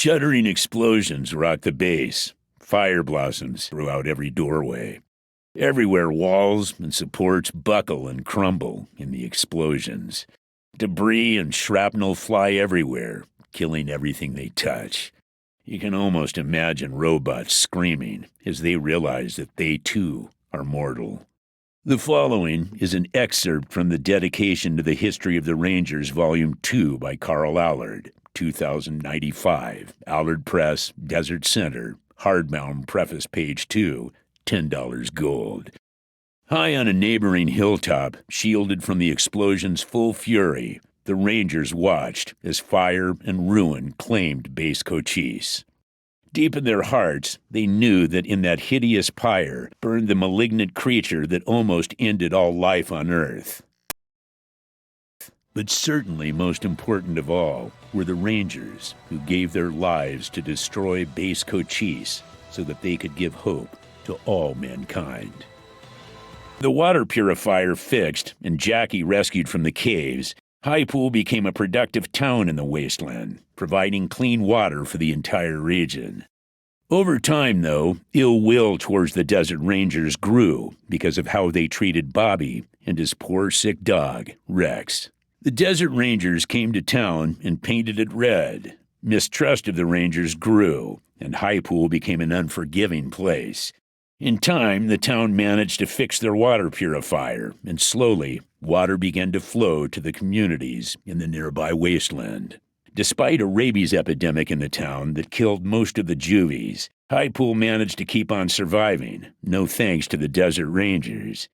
Shuddering explosions rocked the base. Fire blossoms throughout every doorway. Everywhere walls and supports buckle and crumble in the explosions. Debris and shrapnel fly everywhere, killing everything they touch. You can almost imagine robots screaming as they realize that they too are mortal. The following is an excerpt from the Dedication to the History of the Rangers, Volume 2 by Carl Allard, 2095, Allard Press, Desert Center, hardbound preface page 2, $10 gold. High on a neighboring hilltop, shielded from the explosion's full fury, the Rangers watched as fire and ruin claimed Base Cochise. Deep in their hearts, they knew that in that hideous pyre burned the malignant creature that almost ended all life on Earth. But certainly most important of all were the Rangers, who gave their lives to destroy Base Cochise so that they could give hope to all mankind. The water purifier fixed and Jackie rescued from the caves, High Pool became a productive town in the Wasteland, providing clean water for the entire region. Over time, though, ill will towards the Desert Rangers grew because of how they treated Bobby and his poor sick dog, Rex. The Desert Rangers came to town and painted it red. Mistrust of the Rangers grew, and High Pool became an unforgiving place. In time, the town managed to fix their water purifier, and slowly, water began to flow to the communities in the nearby wasteland. Despite a rabies epidemic in the town that killed most of the juvies, High Pool managed to keep on surviving, no thanks to the Desert Rangers.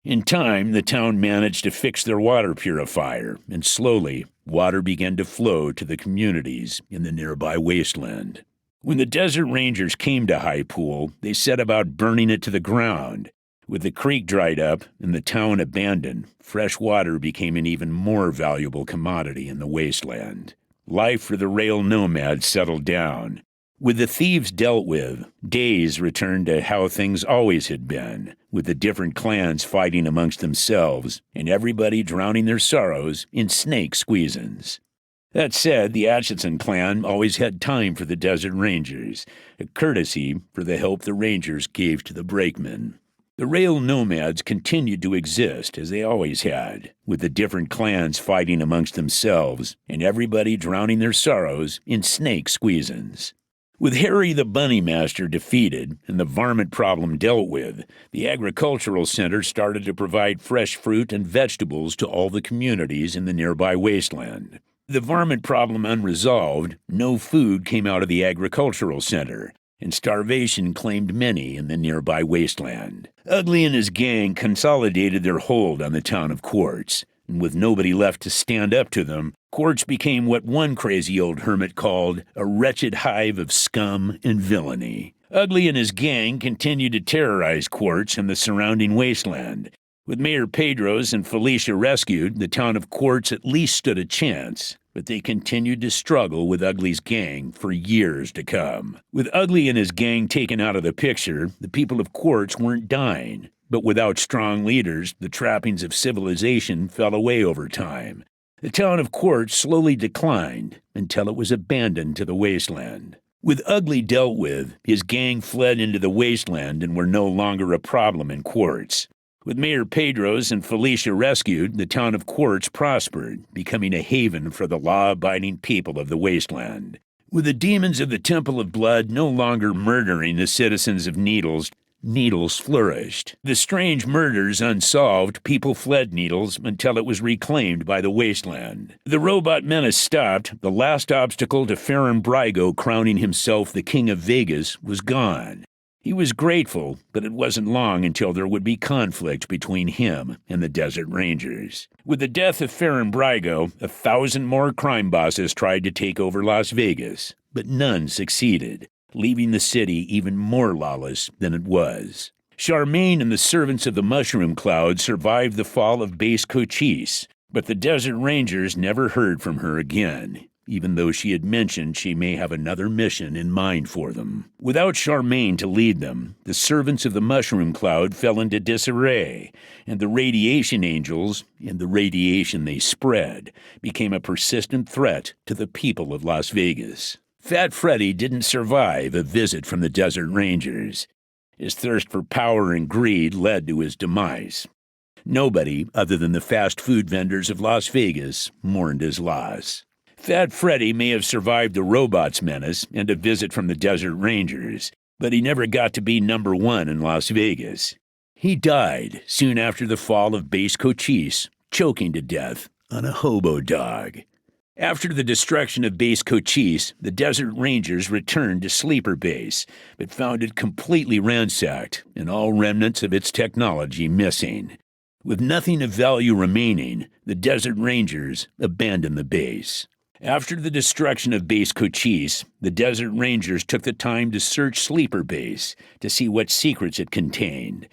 In time, the town managed to fix their water purifier, and slowly, water began to flow to the communities in the nearby wasteland. When the Desert Rangers came to High Pool, they set about burning it to the ground. With the creek dried up and the town abandoned, fresh water became an even more valuable commodity in the wasteland. Life for the rail nomads settled down. With the thieves dealt with, days returned to how things always had been, with the different clans fighting amongst themselves and everybody drowning their sorrows in snake squeezins. That said, the Atchison clan always had time for the Desert Rangers, a courtesy for the help the Rangers gave to the brakemen. The rail nomads continued to exist as they always had, with the different clans fighting amongst themselves and everybody drowning their sorrows in snake squeezins. With Harry the Bunny Master defeated and the varmint problem dealt with, the agricultural center started to provide fresh fruit and vegetables to all the communities in the nearby wasteland. The varmint problem unresolved, no food came out of the agricultural center, and starvation claimed many in the nearby wasteland. Ugly and his gang consolidated their hold on the town of Quartz, and with nobody left to stand up to them, Quartz became what one crazy old hermit called a wretched hive of scum and villainy. Ugly and his gang continued to terrorize Quartz and the surrounding wasteland. With Mayor Pedros and Felicia rescued, the town of Quartz at least stood a chance, but they continued to struggle with Ugly's gang for years to come. With Ugly and his gang taken out of the picture, the people of Quartz weren't dying, but without strong leaders, the trappings of civilization fell away over time. The town of Quartz slowly declined until it was abandoned to the wasteland. With Ugly dealt with, his gang fled into the wasteland and were no longer a problem in Quartz. With Mayor Pedros and Felicia rescued, the town of Quartz prospered, becoming a haven for the law-abiding people of the wasteland. With the demons of the Temple of Blood no longer murdering the citizens of Needles, Needles flourished. The strange murders unsolved, people fled Needles until it was reclaimed by the wasteland. The robot menace stopped, the last obstacle to Farron Brygo crowning himself the King of Vegas was gone. He was grateful, but it wasn't long until there would be conflict between him and the Desert Rangers. With the death of Farron Brygo, 1,000 more crime bosses tried to take over Las Vegas, but none succeeded, leaving the city even more lawless than it was. Charmaine and the servants of the Mushroom Cloud survived the fall of Base Cochise, but the Desert Rangers never heard from her again, even though she had mentioned she may have another mission in mind for them. Without Charmaine to lead them, the servants of the Mushroom Cloud fell into disarray, and the Radiation Angels, and the radiation they spread, became a persistent threat to the people of Las Vegas. Fat Freddy didn't survive a visit from the Desert Rangers. His thirst for power and greed led to his demise. Nobody, other than the fast food vendors of Las Vegas, mourned his loss. Fat Freddy may have survived the robots' menace and a visit from the Desert Rangers, but he never got to be number one in Las Vegas. He died soon after the fall of Base Cochise, choking to death on a hobo dog. After the destruction of Base Cochise, the Desert Rangers returned to Sleeper Base, but found it completely ransacked and all remnants of its technology missing. With nothing of value remaining, the Desert Rangers abandoned the base. After the destruction of Base Cochise, the Desert Rangers took the time to search Sleeper Base to see what secrets it contained.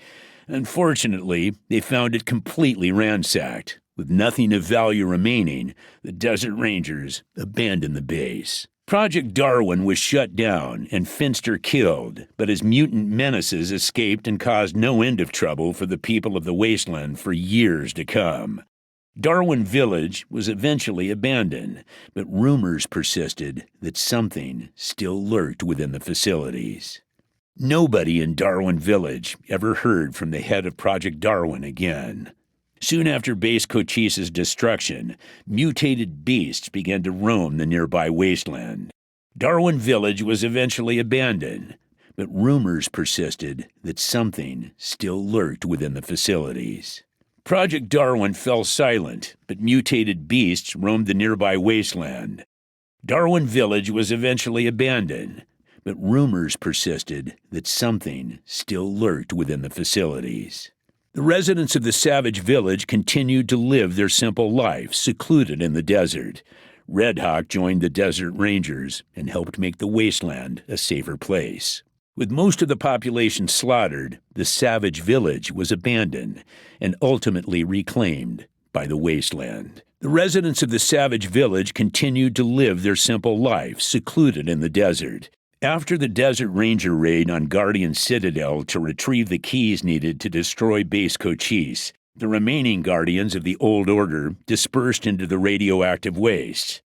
Unfortunately, they found it completely ransacked. With nothing of value remaining, the Desert Rangers abandoned the base. Project Darwin was shut down and Finster killed, but his mutant menaces escaped and caused no end of trouble for the people of the Wasteland for years to come. Darwin Village was eventually abandoned, but rumors persisted that something still lurked within the facilities. Nobody in Darwin Village ever heard from the head of Project Darwin again. Soon after Base Cochise's destruction, mutated beasts began to roam the nearby wasteland. Darwin Village was eventually abandoned, but rumors persisted that something still lurked within the facilities. Project Darwin fell silent, but mutated beasts roamed the nearby wasteland. Darwin Village was eventually abandoned, but rumors persisted that something still lurked within the facilities. The residents of the Savage Village continued to live their simple life, secluded in the desert. Red Hawk joined the Desert Rangers and helped make the wasteland a safer place. With most of the population slaughtered, the Savage Village was abandoned and ultimately reclaimed by the wasteland. The residents of the Savage Village continued to live their simple life, secluded in the desert. After the Desert Ranger raid on Guardian Citadel to retrieve the keys needed to destroy Base Cochise, the remaining Guardians of the Old Order dispersed into the radioactive wastes.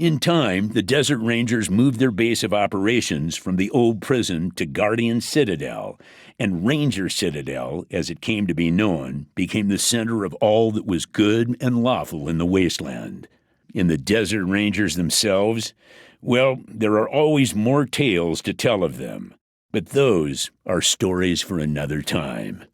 In time, the Desert Rangers moved their base of operations from the old prison to Guardian Citadel, and Ranger Citadel, as it came to be known, became the center of all that was good and lawful in the wasteland. In the Desert Rangers themselves, well, there are always more tales to tell of them, but those are stories for another time.